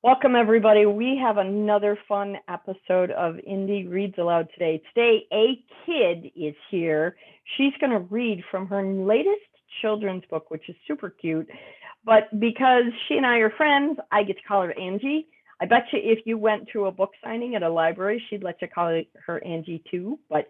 Welcome, everybody. We have another fun episode of Indy Reads Aloud today. Today, a kid is here. She's going to read from her latest children's book, which is super cute. But because she and I are friends, I get to call her Angie. I bet you if you went to a book signing at a library, she'd let you call her Angie too. But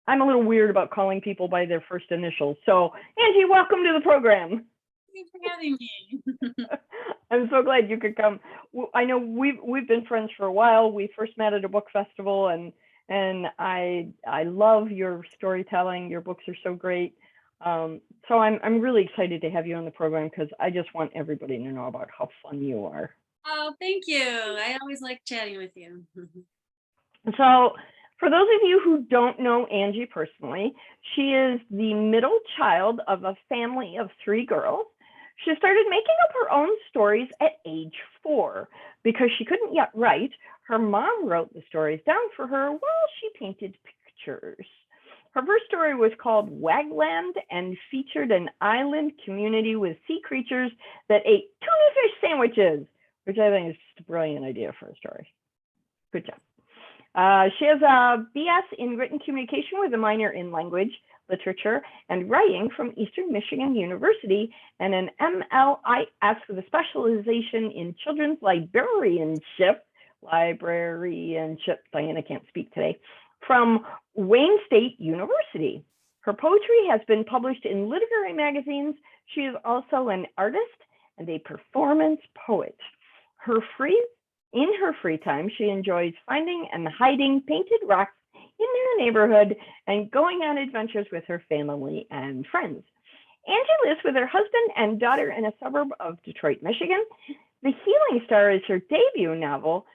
I'm a little weird about calling people by their first initials. So, Angie, welcome to the program. Thanks for having me. I'm so glad you could come. I know we've been friends for a while. We first met at a book festival, and I love your storytelling. Your books are so great. So I'm really excited to have you on the program because I just want everybody to know about how fun you are. Oh, thank you. I always like chatting with you. So for those of you who don't know Angie personally, she is the middle child of a family of 3 girls. She started making up her own stories at age 4 because she couldn't yet write. Her mom wrote the stories down for her while she painted pictures. Her first story was called Wagland and featured an island community with sea creatures that ate tuna fish sandwiches, which I think is just a brilliant idea for a story. Good job. She has a BS in written communication with a minor in language, literature, and writing from Eastern Michigan University, and an MLIS with a specialization in children's librarianship. Diana can't speak today, from Wayne State University. Her poetry has been published in literary magazines. She is also an artist and a performance poet. In her free time, she enjoys finding and hiding painted rocks in their neighborhood and going on adventures with her family and friends. Angie lives with her husband and daughter in a suburb of Detroit, Michigan. The Healing Star is her debut novel,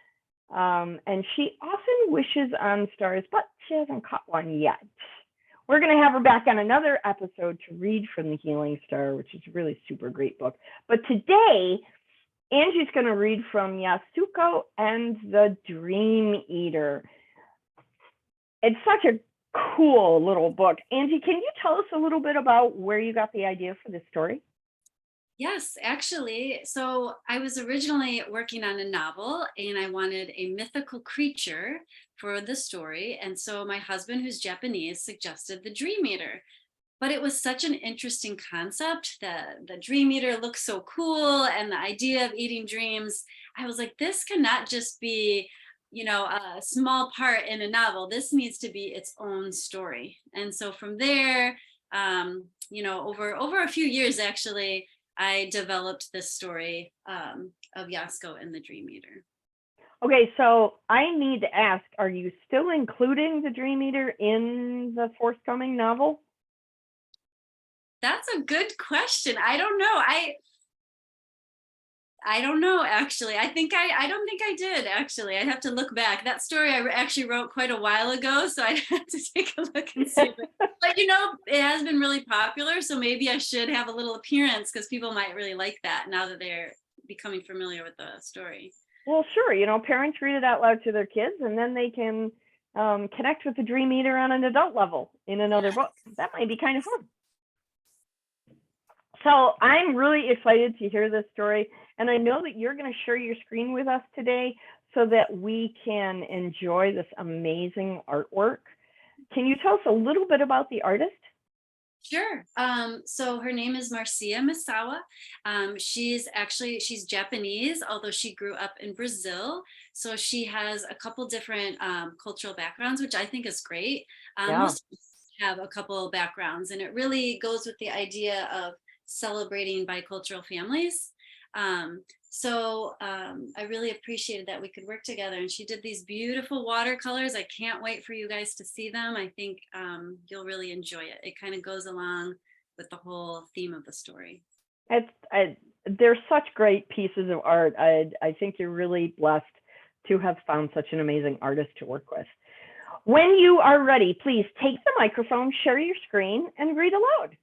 and she often wishes on stars, but she hasn't caught one yet. We're going to have her back on another episode to read from The Healing Star, which is a really super great book. But today, Angie's going to read from Yasuko and the Dream Eater. It's such a cool little book. Angie, can you tell us a little bit about where you got the idea for this story? Yes, actually. So I was originally working on a novel and I wanted a mythical creature for the story. And so my husband, who's Japanese, suggested the Dream Eater. But it was such an interesting concept that the Dream Eater looks so cool, and the idea of eating dreams. I was like, this cannot just be, a small part in a novel. This needs to be its own story. And so from there, over a few years, actually, I developed this story of Yasuko and the Dream Eater. Okay, so I need to ask, are you still including the Dream Eater in the forthcoming novel? That's a good question. I don't know. I don't know, actually. I don't think I did, actually. I'd have to look back. That story I actually wrote quite a while ago, so I'd have to take a look and see. But it has been really popular, so maybe I should have a little appearance because people might really like that now that they're becoming familiar with the story. Well, sure. Parents read it out loud to their kids, and then they can connect with the Dream Eater on an adult level in another book. That might be kind of fun. So I'm really excited to hear this story, and I know that you're going to share your screen with us today so that we can enjoy this amazing artwork. Can you tell us a little bit about the artist? Sure. So her name is Marcia Misawa. She's Japanese, although she grew up in Brazil. So she has a couple different cultural backgrounds, which I think is great. Most of us have a couple backgrounds, and it really goes with the idea of celebrating bicultural families. I really appreciated that we could work together, and she did these beautiful watercolors. I can't wait for you guys to see them. I think you'll really enjoy it. It kind of goes along with the whole theme of the story. They're such great pieces of art. I think you're really blessed to have found such an amazing artist to work with. When you are ready, please take the microphone, share your screen, and read aloud.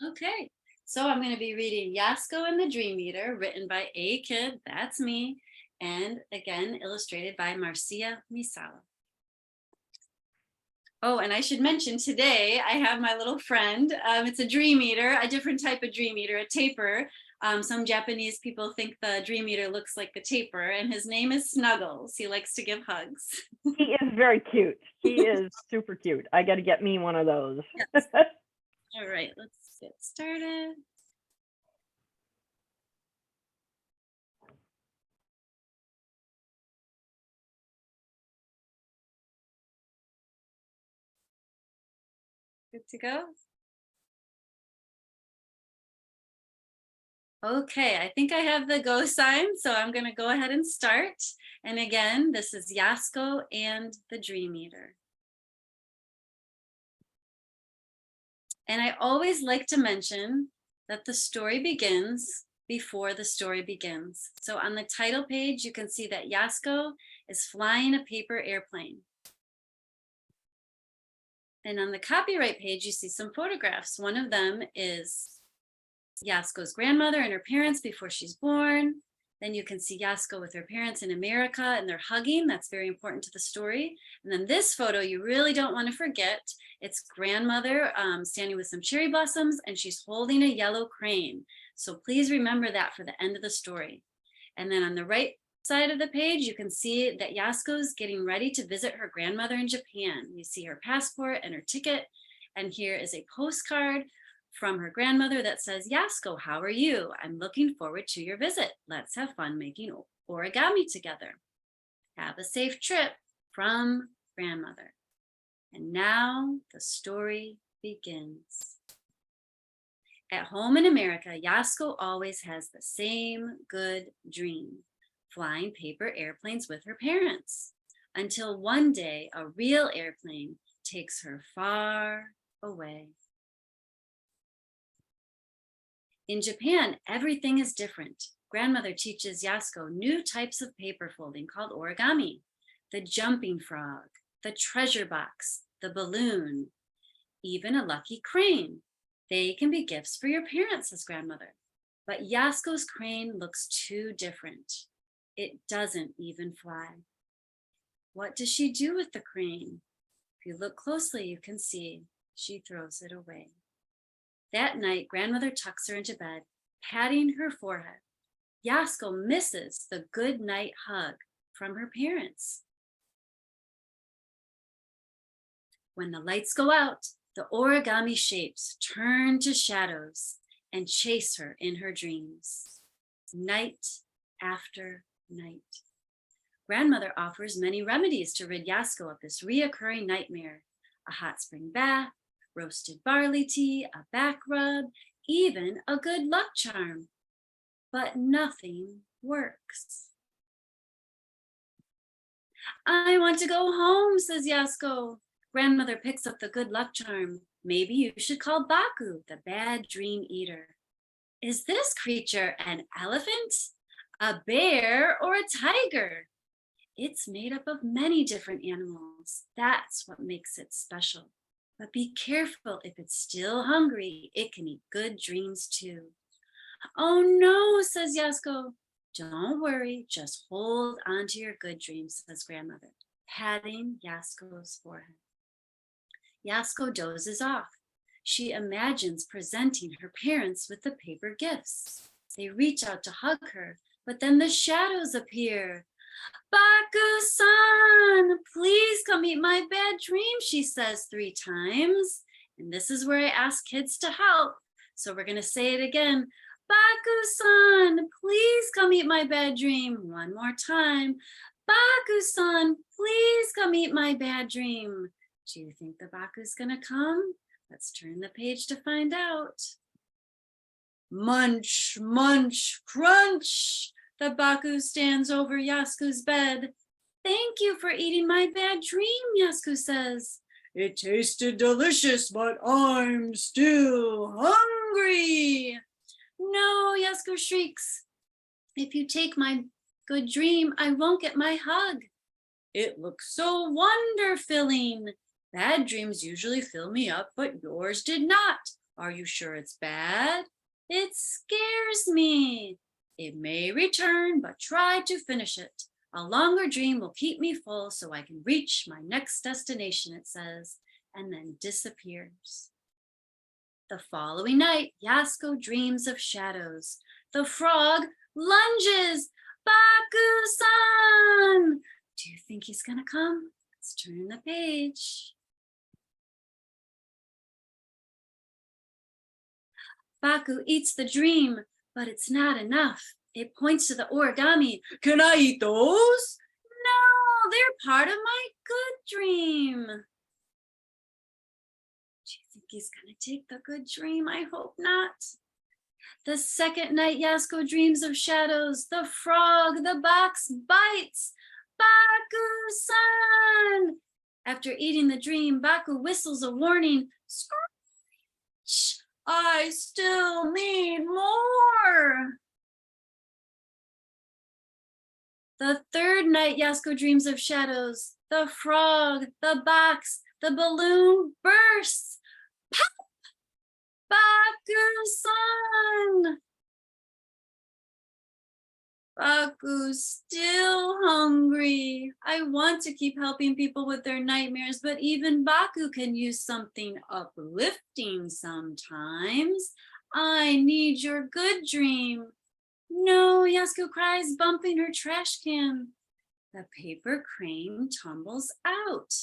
Okay. So I'm going to be reading Yasuko and the Dream Eater, written by A Kid, that's me, and again, illustrated by Marcia Misawa. Oh, and I should mention today, I have my little friend. It's a Dream Eater, a different type of Dream Eater, a taper. Some Japanese people think the Dream Eater looks like the taper, and his name is Snuggles. He likes to give hugs. He is very cute. He is super cute. I got to get me one of those. Yes. All right, let's get started. Good to go? Okay, I think I have the go sign, so I'm going to go ahead and start. And again, this is Yasuko and the Dream Eater. And I always like to mention that the story begins before the story begins. So on the title page, you can see that Yasuko is flying a paper airplane. And on the copyright page, you see some photographs. One of them is Yasuko's grandmother and her parents before she's born. Then you can see Yasuko with her parents in America and they're hugging. That's very important to the story. And then this photo you really don't want to forget. It's grandmother standing with some cherry blossoms and she's holding a yellow crane. So please remember that for the end of the story. And then on the right side of the page, you can see that Yasuko's getting ready to visit her grandmother in Japan. You see her passport and her ticket. And here is a postcard from her grandmother that says, Yasuko, how are you? I'm looking forward to your visit. Let's have fun making origami together. Have a safe trip from grandmother. And now the story begins. At home in America, Yasuko always has the same good dream, flying paper airplanes with her parents, until one day a real airplane takes her far away. In Japan, everything is different. Grandmother teaches Yasuko new types of paper folding called origami, the jumping frog, the treasure box, the balloon, even a lucky crane. They can be gifts for your parents, says grandmother. But Yasuko's crane looks too different. It doesn't even fly. What does she do with the crane? If you look closely, you can see she throws it away. That night, grandmother tucks her into bed, patting her forehead. Yasuko misses the good night hug from her parents. When the lights go out, the origami shapes turn to shadows and chase her in her dreams, night after night. Grandmother offers many remedies to rid Yasuko of this reoccurring nightmare: a hot spring bath, roasted barley tea, a back rub, even a good luck charm. But nothing works. I want to go home, says Yasuko. Grandmother picks up the good luck charm. Maybe you should call Baku, the bad dream eater. Is this creature an elephant, a bear, or a tiger? It's made up of many different animals. That's what makes it special. But be careful, if it's still hungry, it can eat good dreams too. Oh no, says Yasuko. Don't worry, just hold on to your good dreams, says grandmother, patting Yasuko's forehead. Yasuko dozes off. She imagines presenting her parents with the paper gifts. They reach out to hug her, but then the shadows appear. Baku-san, please come eat my bad dream, she says 3 times. And this is where I ask kids to help. So we're going to say it again. Baku-san, please come eat my bad dream. One more time. Baku-san, please come eat my bad dream. Do you think the Baku's going to come? Let's turn the page to find out. Munch, munch, crunch. The Baku stands over Yasuko's bed. Thank you for eating my bad dream, Yasuko says. It tasted delicious, but I'm still hungry. No, Yasuko shrieks. If you take my good dream, I won't get my hug. It looks so wonder-filling. Bad dreams usually fill me up, but yours did not. Are you sure it's bad? It scares me. It may return, but try to finish it. A longer dream will keep me full so I can reach my next destination, it says, and then disappears. The following night, Yasuko dreams of shadows. The frog lunges. Baku-san! Do you think he's gonna come? Let's turn the page. Baku eats the dream, but it's not enough. It points to the origami. Can I eat those? No, they're part of my good dream. Do you think he's gonna take the good dream? I hope not. The second night, Yasuko dreams of shadows. The frog, the box bites. Baku-san! After eating the dream, Baku whistles a warning. Screech! I still need more. The third night, Yasuko dreams of shadows. The frog, the box, the balloon bursts. Pop! Baku-san! Baku's still hungry. I want to keep helping people with their nightmares, but even Baku can use something uplifting sometimes. I need your good dream. No, Yasuko cries, bumping her trash can. The paper crane tumbles out.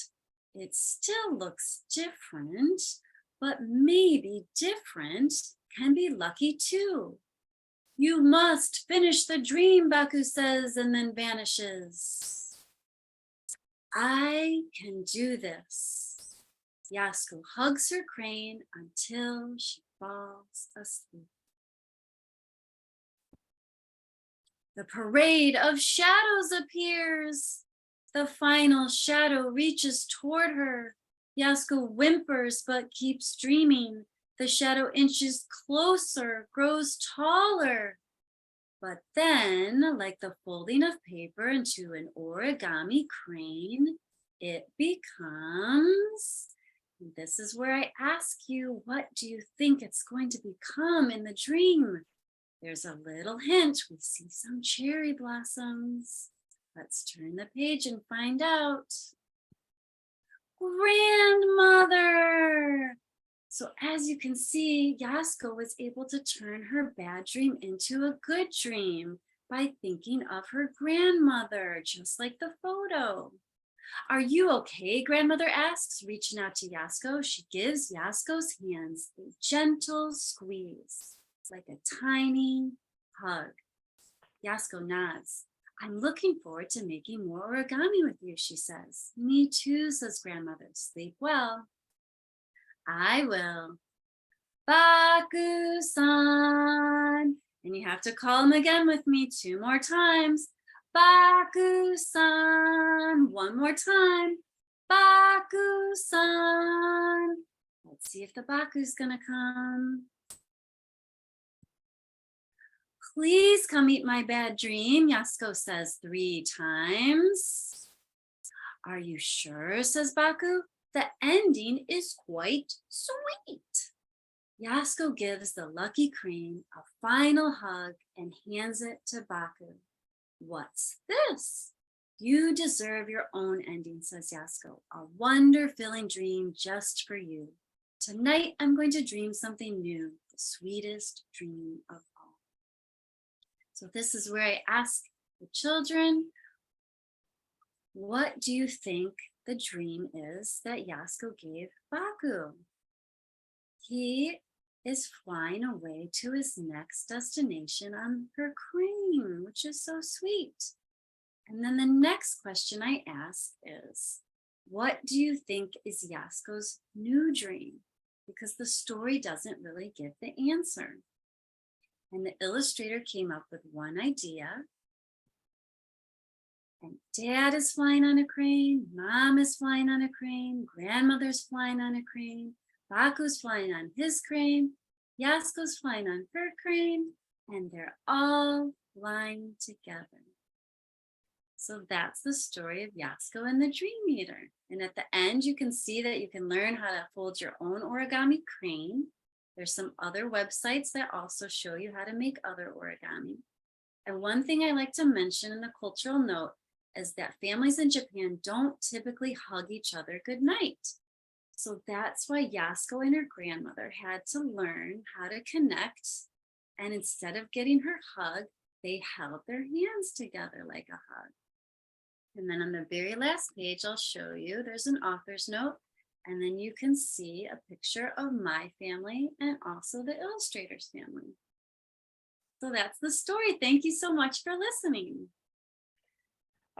It still looks different, but maybe different can be lucky too. You must finish the dream, Baku says, and then vanishes. I can do this. Yasuko hugs her crane until she falls asleep. The parade of shadows appears. The final shadow reaches toward her. Yasuko whimpers but keeps dreaming. The shadow inches closer, grows taller. But then, like the folding of paper into an origami crane, it becomes, this is where I ask you, what do you think it's going to become in the dream? There's a little hint. We see some cherry blossoms. Let's turn the page and find out. Grandmother! So as you can see, Yasuko was able to turn her bad dream into a good dream by thinking of her grandmother, just like the photo. Are you okay? Grandmother asks, reaching out to Yasuko. She gives Yasuko's hands a gentle squeeze, like a tiny hug. Yasuko nods. I'm looking forward to making more origami with you, she says. Me too, says grandmother. Sleep well. I will. Baku-san. And you have to call him again with me 2 more times. Baku-san. 1 more time. Baku-san. Let's see if the Baku's gonna come. Please come eat my bad dream, Yasuko says 3 times. Are you sure, says Baku? The ending is quite sweet. Yasuko gives the lucky crane a final hug and hands it to Baku. What's this? You deserve your own ending, says Yasuko. A wonder-filling dream just for you. Tonight, I'm going to dream something new, the sweetest dream of all. So this is where I ask the children, what do you think the dream is that Yasuko gave Baku? He is flying away to his next destination on her crane, which is so sweet. And then the next question I ask is, what do you think is Yasuko's new dream? Because the story doesn't really give the answer. And the illustrator came up with one idea. And Dad is flying on a crane, Mom is flying on a crane, Grandmother's flying on a crane, Baku's flying on his crane, Yasuko's flying on her crane, and they're all flying together. So that's the story of Yasuko and the Dream Eater. And at the end, you can see that you can learn how to fold your own origami crane. There's some other websites that also show you how to make other origami. And one thing I like to mention in the cultural note is that families in Japan don't typically hug each other goodnight. So that's why Yasuko and her grandmother had to learn how to connect And instead of getting her hug, they held their hands together like a hug. And then on the very last page, I'll show you, there's an author's note. And then you can see a picture of my family and also the illustrator's family. So that's the story. Thank you so much for listening.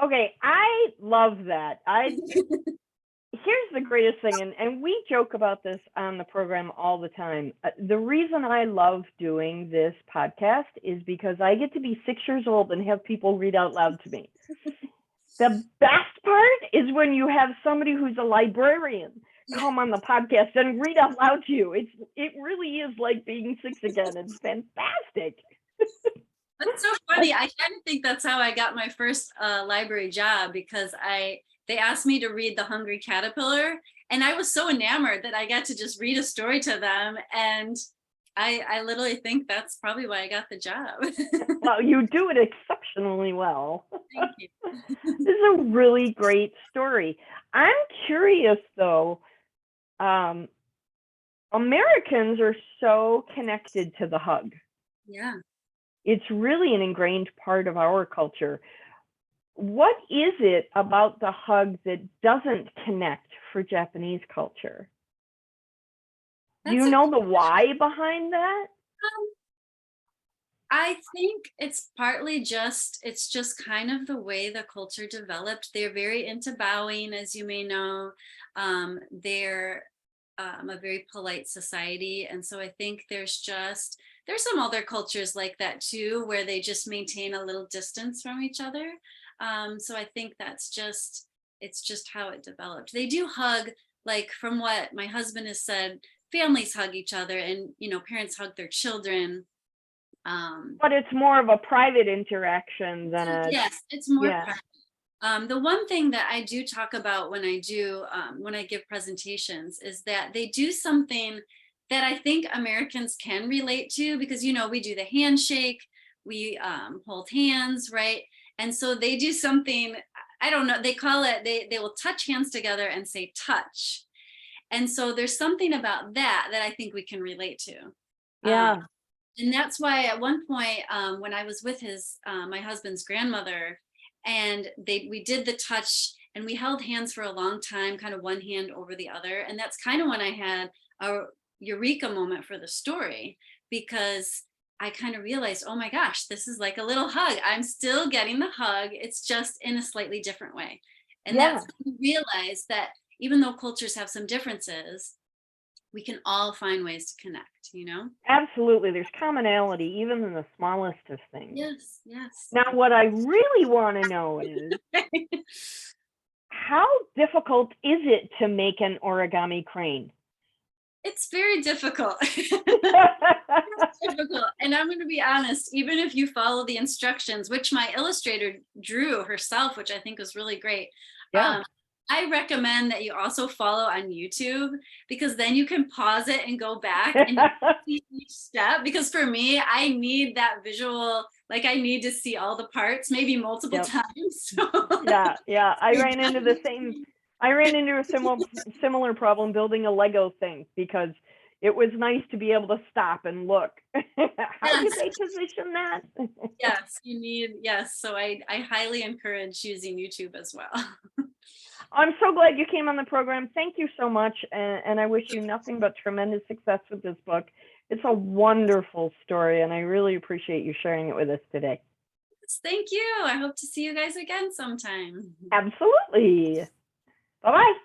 Okay, I love that. Here's the greatest thing, and we joke about this on the program all the time. The reason I love doing this podcast is because I get to be 6 years old and have people read out loud to me. The best part is when you have somebody who's a librarian come on the podcast and read out loud to you. It really is like being 6 again. It's fantastic. That's so funny. I kind of think that's how I got my first library job, because they asked me to read The Hungry Caterpillar, and I was so enamored that I got to just read a story to them. And I literally think that's probably why I got the job. Well, you do it exceptionally well. Thank you. This is a really great story. I'm curious though, Americans are so connected to the hug. Yeah. It's really an ingrained part of our culture. What is it about the hug that doesn't connect for Japanese culture? Do you know the why behind that? I think it's partly it's just kind of the way the culture developed. They're very into bowing, as you may know. They're a very polite society. And so I think there's some other cultures like that too, where they just maintain a little distance from each other. So I think it's just how it developed. They do hug, like from what my husband has said, families hug each other, and parents hug their children. But it's more of a private interaction than yes, it's more private. The one thing that I do talk about when I give presentations is that they do something that I think Americans can relate to, because we do the handshake, we hold hands, right? And so they do something, I don't know, they call it, they will touch hands together and say touch. And so there's something about that I think we can relate to. Yeah. And that's why at one point, when I was with my husband's grandmother, and we did the touch and we held hands for a long time, kind of one hand over the other. And that's kind of when I had a eureka moment for the story, because I kind of realized, oh my gosh, this is like a little hug. I'm still getting the hug. It's just in a slightly different way. And that's when we realize that even though cultures have some differences, we can all find ways to connect, Absolutely. There's commonality, even in the smallest of things. Yes, yes. Now, what I really want to know is, how difficult is it to make an origami crane? It's very difficult. It's difficult. And I'm going to be honest, even if you follow the instructions, which my illustrator drew herself, which I think was really great. Yeah. I recommend that you also follow on YouTube, because then you can pause it and go back and see each step. Because for me, I need that visual, like I need to see all the parts, maybe multiple times. So. Yeah. I ran into a similar problem building a Lego thing, because it was nice to be able to stop and look. How do they position that? Yes. So I highly encourage using YouTube as well. I'm so glad you came on the program. Thank you so much. And I wish you nothing but tremendous success with this book. It's a wonderful story, and I really appreciate you sharing it with us today. Thank you. I hope to see you guys again sometime. Absolutely. Bye-bye.